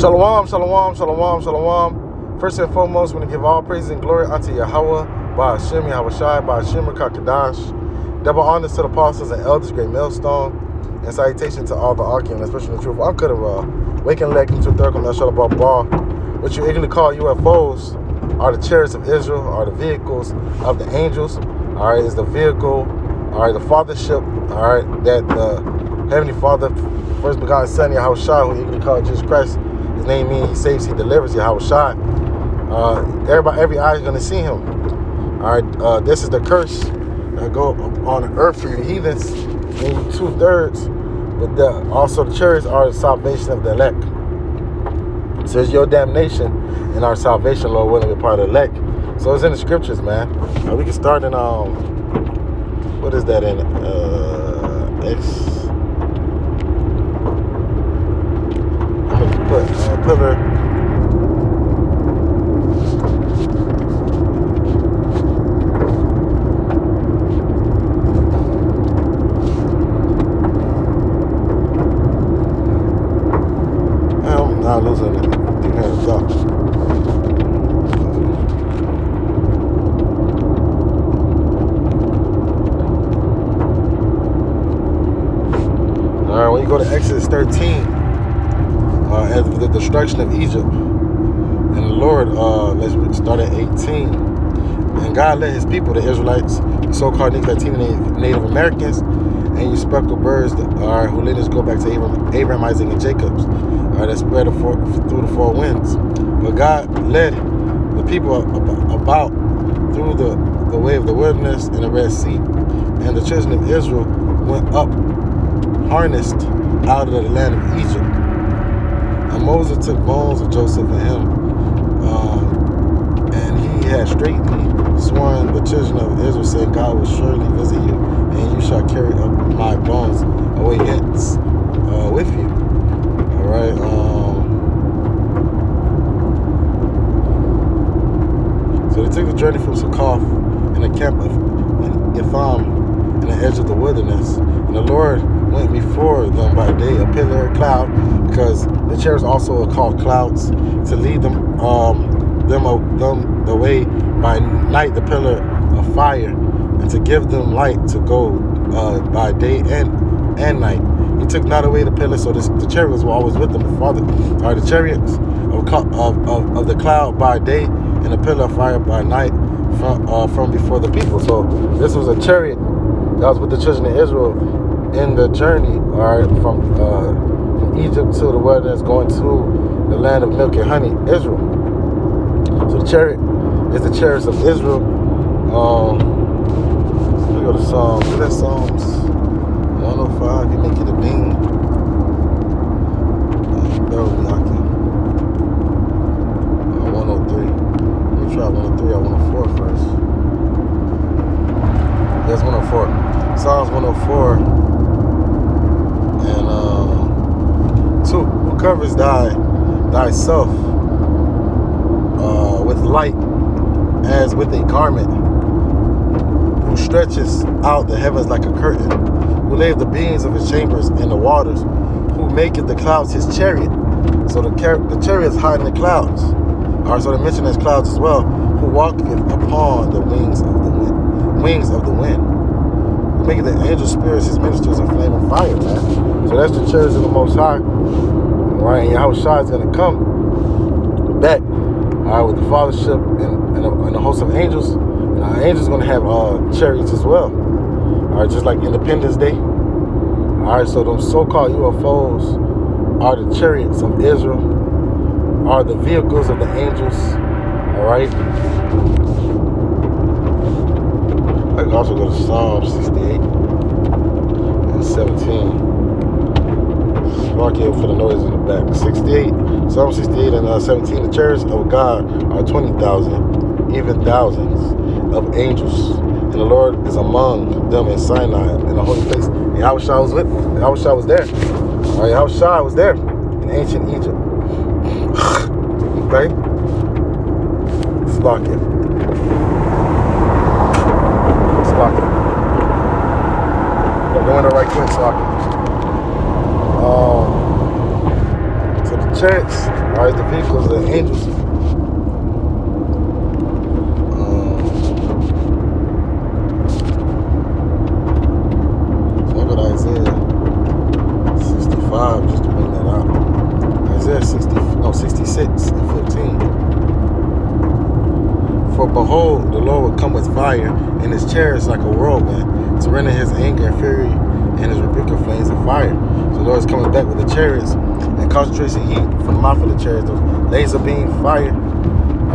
Shalom, shalom, shalom, shalom. First and foremost, we want to give all praise and glory unto Yahweh, by Hashem, Yahweh Shai, by Hashem, Kakadash. Double honors to the apostles and elders, great millstone, and salutation to all the arcane, especially the truth. I'm could have waking leg into third come that shut about bar. What you eagerly call UFOs are the chariots of Israel, are the vehicles of the angels. All right, is the vehicle, all right, the fathership, all right, that the Heavenly Father, first begotten Son, Yahweh Shai, who eagerly called Jesus Christ. His name means he saves, he delivers, Yahweh Shai. Every eye is going to see him. All right, this is the curse that go on the earth for you heathens, and you 2/3. But also the chariots are the salvation of the elect. So it's your damnation and our salvation, Lord willing, to be part of the elect. So it's in the scriptures, man. We can start in what is that in X? I'm gonna put pillar. I'm not losing it. You had a thought. All right, when you go to Exodus 13, as the destruction of Egypt, and the Lord, let's start at 18. And God led his people, the Israelites, the so-called Native Americans, and you speckled birds, who lineage go back to Abraham, Isaac, and Jacob's, that spread through the four winds. But God led the people about through the way of the wilderness and the Red Sea, and the children of Israel went up harnessed out of the land of Egypt. And Moses took bones of Joseph and him, and he had straightly sworn the children of Israel, saying, God will surely visit you, and you shall carry up my bones away hence with you. All right. So they took the journey from Succoth in the camp of Etham, in the edge of the wilderness, and the Lord went before them by day, a pillar of cloud, because the chariots also are called clouds, to lead them the way by night, the pillar of fire, and to give them light to go by day and night. He took not away the pillar, so the chariots were always with them. The chariots of the cloud by day and the pillar of fire by night from before the people. So this was a chariot that was with the children of Israel in the journey, from Egypt to the wilderness, going to the land of milk and honey, Israel. So the chariot is the chariots of Israel. Let me go to Psalms. Is that Psalms 105? You make it a ding. Bear with me, I can. 103. Let me try 103 or 104 first. That's 104. Psalms 104 and 2. Who covers thyself with light as with a garment, who stretches out the heavens like a curtain, who layeth the beams of his chambers in the waters, who maketh the clouds his chariot. So the chariot is hiding the clouds. All right, so they mention as clouds as well, who walketh upon the wings of the wind. Making the angel spirits his ministers of flame and fire, man. So that's the chariots of the Most High. Right, and Yahweh Shai is going to come back, with the fathership and the host of angels. And our angels going to have chariots as well. All right, just like Independence Day. All right, so those so-called UFOs are the chariots of Israel, are the vehicles of the angels. All right. I can also go to Psalm 68 and 17. Mark it for the noise in the back. 68, Psalm 68 and 17. The chariots of God are 20,000, even thousands of angels. And the Lord is among them in Sinai, in the holy place. And Yahweh Shai was with them. Yahweh Shai was there. All right, Yahweh Shai was there in ancient Egypt. Okay? Let's lock it. Go in the right quick socket. So the chariots, alright, the vehicles of the angels. So look at Isaiah 65, just to bring that out. Isaiah 66 and 15. For behold, the Lord will come with fire, and his chariots like a whirlwind, to render his anger and fury, and his rebuke of flames of fire. So the Lord is coming back with the chariots, and concentration heat from the mouth of the chariots, those laser beam fire,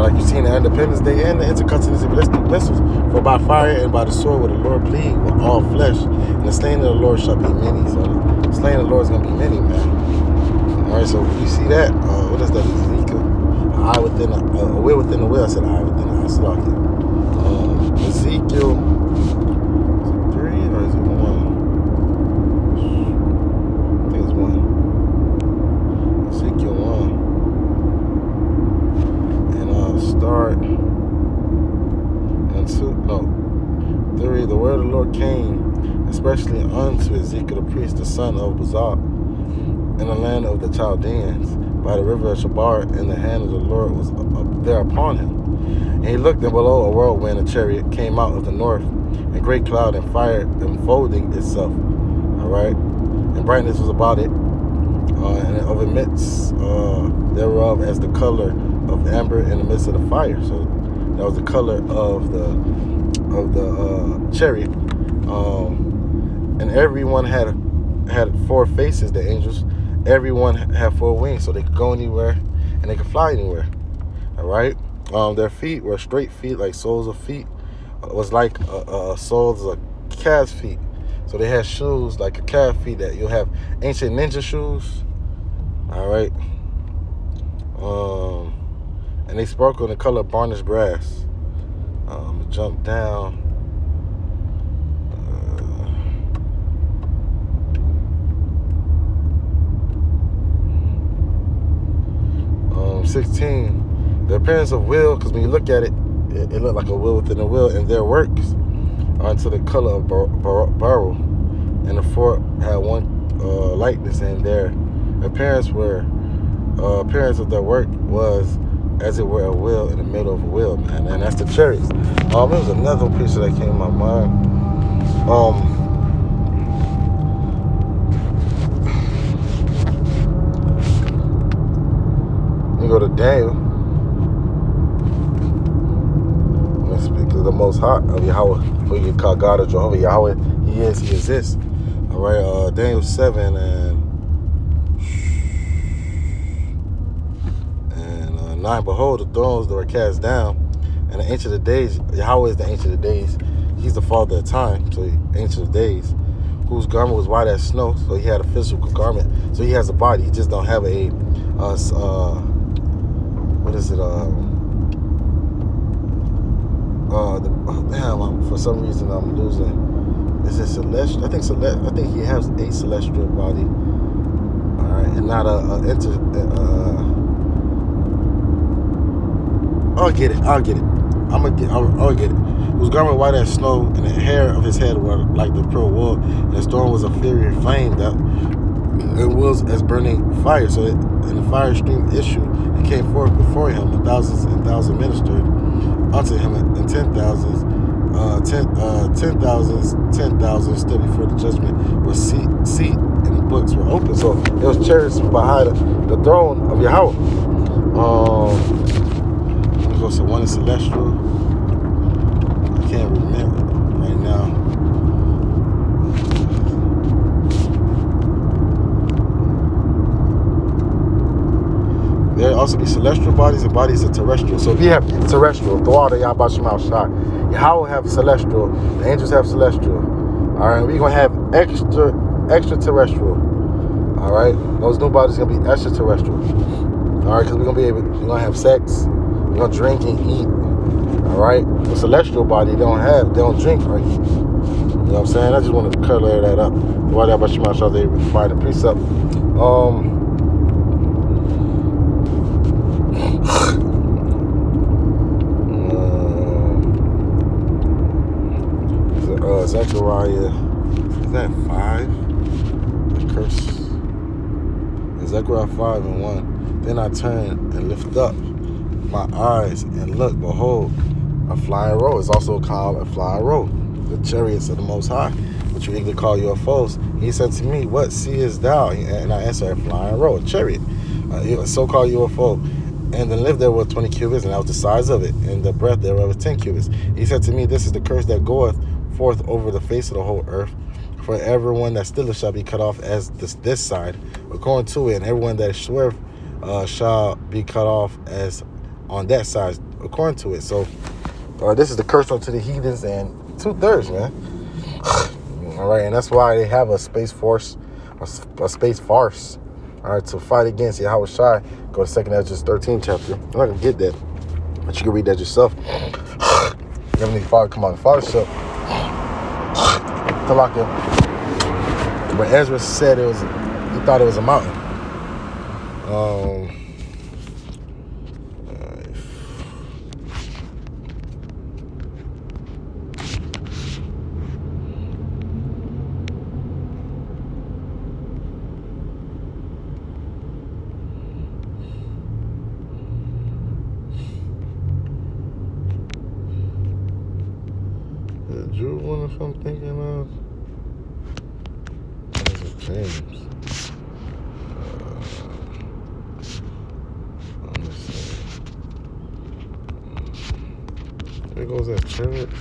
like you see in the Independence Day and the intercontinental ballistic missiles. For by fire and by the sword will the Lord plead with all flesh, and the slain of the Lord shall be many. So the slain of the Lord is going to be many, man. All right, so you see that? What is that? Ezekiel. Eye within a will within the will. I said eye within the eye. Ezekiel 3 or is it 1? I think it's 1. Ezekiel 1. And start and 3. The word of the Lord came especially unto Ezekiel the priest, the son of Bazak, in the land of the Chaldeans, by the river of Shabar, and the hand of the Lord was up there upon him. And he looked, and below a whirlwind, a chariot came out of the north, and great cloud and fire enfolding itself. All right, and brightness was about it, and of amidst thereof as the color of amber in the midst of the fire. So that was the color of the chariot. And everyone had 4 faces. The angels, everyone had 4 wings, so they could go anywhere and they could fly anywhere. All right. Their feet were straight feet, like soles of feet. It was like soles of calf's feet. So they had shoes like a calf feet that you'll have ancient ninja shoes. All right. And they sparkle in the color of burnished brass. Jump down. 16. The appearance of will, because when you look at it, it looked like a will within a will, and their works unto the color of beryl, and the 4 had one likeness, and their appearance of their work was as it were a wheel in the middle of a wheel, man. And that's the chariots. There was another picture that came to my mind. Let me go to Daniel. Let's speak of the Most High of Yahweh, who you call God or Jehovah. Yahweh, He is, He exists. All right, Daniel 7 and 9. Behold, the thrones that were cast down, and the Ancient of Days. Yahweh is the Ancient of Days. He's the Father of time, so Ancient of Days, whose garment was white as snow. So he had a physical garment. So he has a body. He just don't have a what is it? For some reason I'm losing. Is it celestial? I think he has a celestial body. All right, and not I'll get it. I'll get it. Whose garment white as snow, and the hair of his head were like the pure wool, and his throne was a fiery flame that it was as burning fire. And the fire stream issued and came forth before him, and thousands and thousands ministered unto him, and 10,000s stood before the judgment with seat, and the books were open. So there was chariots behind the throne of Yahweh. So one is celestial. I can't remember right now. There also be celestial bodies and bodies of terrestrial. So we have terrestrial, the water Yahbashim Al-Shai. Yahweh have celestial, the angels have celestial. All right, we're gonna have extraterrestrial. All right, those new bodies are gonna be extraterrestrial. All right, because we're gonna have sex. We're gonna drink and eat. All right. The celestial body they don't drink or eat. You know what I'm saying? I just wanted to clear that up. Why that about Shema Shah, they find a precept. Zechariah, is that 5? The curse. Zechariah 5 and 1. Then I turned and lifted up my eyes and looked, behold, a flying roll. It's also called a flying roll, the chariots of the Most High, which we usually call UFOs. He said to me, what seest thou? And I answered, a flying roll, a chariot, a so-called UFO. And the length there was 20 cubits, and that was the size of it, and the breadth thereof was 10 cubits. He said to me, this is the curse that goeth forth over the face of the whole earth. For everyone that stilleth shall be cut off as this side, according to it, and everyone that sweareth shall be cut off as on that side, according to it. So this is the curse unto the heathens and 2/3, man. All right, and that's why they have a space force, a space farce, all right, to fight against Yahweh Shai. Go to 2nd Ezra 13 chapter. I'm not going to get that, but you can read that yourself. Heavenly Father, come on, Father, so to lock him. But Ezra said he thought it was a mountain. The Jew one, if I'm thinking of, is it James? Let me see. There goes that Chariots.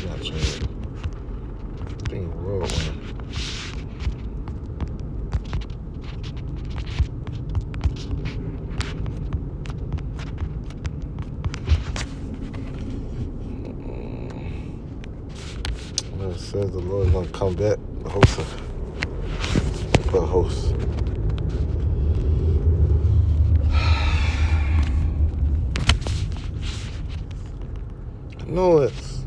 Not Chariots. I think Road one. It says the Lord is going to come back, the host of the host. No, it's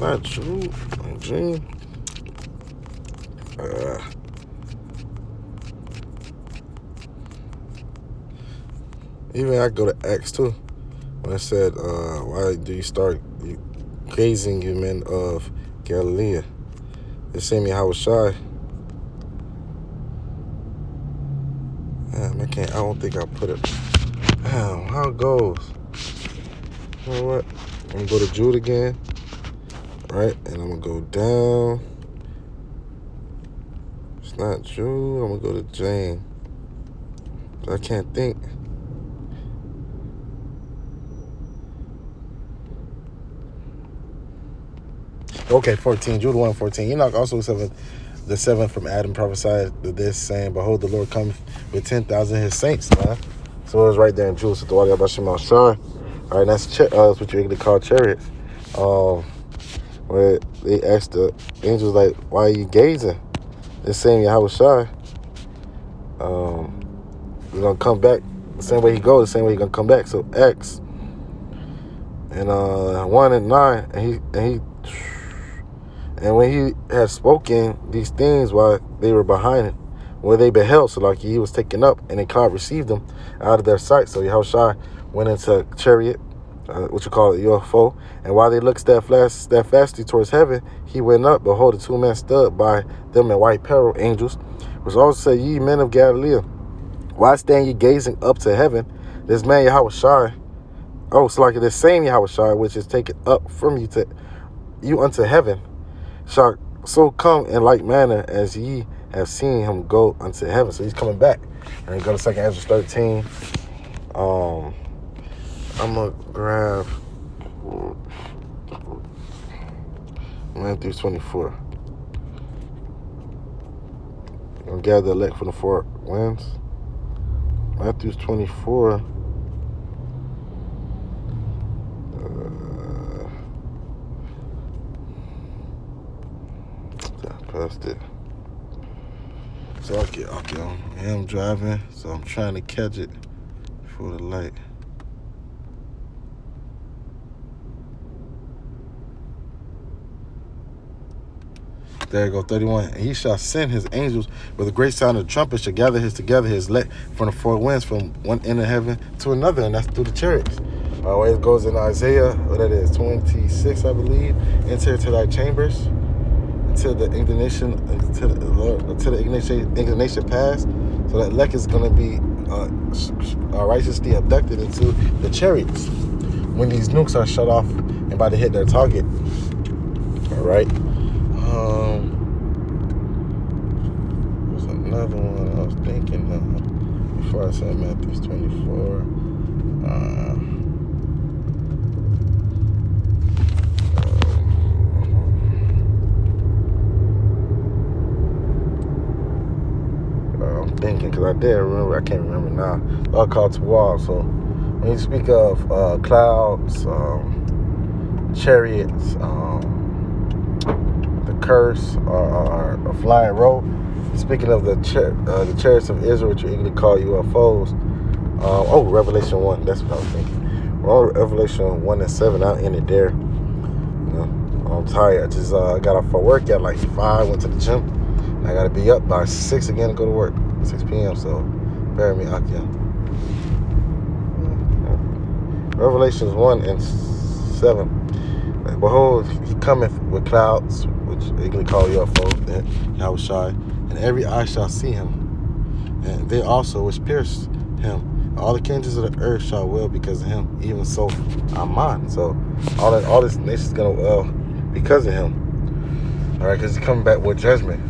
not true. I'm dreaming. Even I go to Acts 2 when I said, why do you start gazing, you men of Galilee? They say me how was shy. Damn, I don't think I put it. Damn, how it goes. You know what? I'm gonna go to Jude again. Right? And I'm gonna go down. It's not Jude. I'm gonna go to James. I can't think. Okay, 14. Jude 1:14. Enoch also the seventh from Adam prophesied this, saying, behold, the Lord cometh with 10,000 of his saints, man. So it was right there in Jude. All right, that's what you usually call chariots. Where they asked the angels, like, why are you gazing? They're saying Yahweh Shai. He's gonna come back the same way he goes, the same way he's gonna come back. So Acts and 1:9, and when he had spoken these things while they were behind him, where they beheld, so like he was taken up, and a cloud received him out of their sight. So Yahushua went into a chariot, what you call it, UFO, and while they looked steadfastly towards heaven, he went up. Behold, the two men stood by them in white apparel, angels, which also said, ye men of Galilee, why stand ye gazing up to heaven? This man Yahushua, so like this same Yahushua, which is taken up from you unto heaven, shall so come in like manner as ye have seen him go unto heaven. So he's coming back. And you go to 2nd Ezra 13. I'm going to grab Matthew 24. I'm going to gather the elect from the four winds. Matthew 24. Past it. So okay, I am driving, so I'm trying to catch it before the light. There you go, 31. And he shall send his angels with a great sound of trumpet, shall gather together his elect from the four winds, from one end of heaven to another, and that's through the chariots. Where it goes in Isaiah, what that is, 26, I believe. Enter into thy chambers. until the inclination passed. So that elect is going to be righteously abducted into the chariots when these nukes are shut off and about to hit their target. All right. There's another one I was thinking before I said Matthew 24. I'm thinking because I did remember. I can't remember now. All called to war. So when you speak of clouds, chariots, the curse, or a flying rope. Speaking of the Chariots of Israel, which you usually call UFOs. Revelation 1. That's what I was thinking. Well, Revelation 1 and 7. I'll end it there. I'm tired. I just got off for work at like 5. Went to the gym. I got to be up by 6 again to go to work. 6 p.m. So bear me out here. Revelations 1 and 7. Behold, he cometh with clouds, which usually call UFOs, Yahushai, and every eye shall see him, and they also which pierced him. All the kingdoms of the earth shall wail because of him. Even so, Aman. So all this nation's gonna wail because of him. All right, because he's coming back with judgment.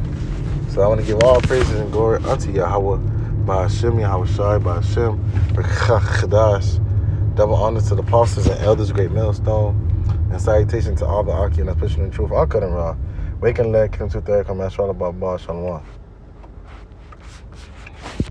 So I want to give all praises and glory unto Yahweh, by Hashem, Yahushai, by Hashem, Chadash. Double honor to the apostles and elders, great millstone, and salutation to all the Aki that's pushing the truth. I'll cut him raw. Waking leg, come to third, come out, Shalom, Shalom.